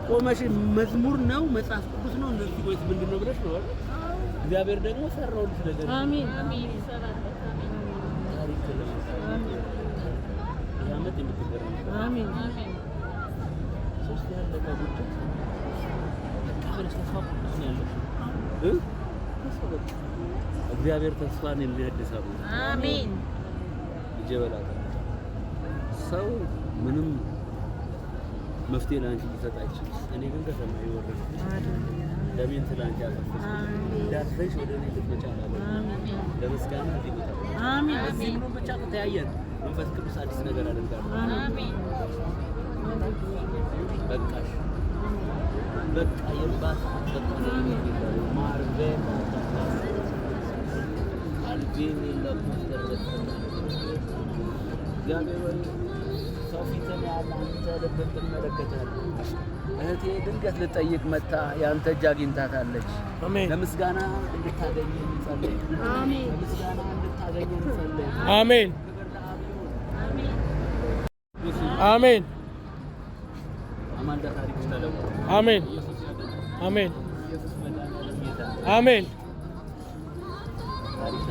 ቆመሽ መዝሙር ነው መጽሐፍ ቅዱስ ነው እንደዚህ ወይስ ምንድነው ብለሽ ነው አይደል? እግዚአብሔር ደግሞ ሰራውልሽ ነገር አሜን አሜን ይሰራል አሜን ታሪክ ነው አሜን ያመት የምትገረም አሜን አሜን ሶስት ያለ ባቡት ካበለ ተስፋ ነው ያለው እግዚአብሔር ተስፋን የሚያድሳው አሜን ይጀበላል ሰው ምንም መፍትሄ ላንቺ ሊሰጥ አይችልም። እኔ ግን ከሰማይ ይወርድ ለምን ትላንት ያፈሰስ ዳርፈሽ ወደ እኔ ልትመጫለሽ ለመስጋና ዲቦታ አሜን አሜን ነው ብቻ ከተያየን መንፈስ ቅዱስ አዲስ ነገር አደርጋለሁ አሜን በቃሽ በቃ የባስ ማርቬ አልቤን ለምስተርበት ያገባኝ ሰው ፊትን ያለ አንተ ልብን ትመለከታለህ እህቴ ድንገት ልጠይቅ መጣ ያንተ እጅ አግኝታታለች አሜን ለምስጋና እንድታገኝ እንጸልይ አሜን ለምስጋና እንድታገኝ እንጸልይ አሜን አሜን አማንዳ ታሪክ ተለወጠ አሜን አሜን አሜን ታሪክ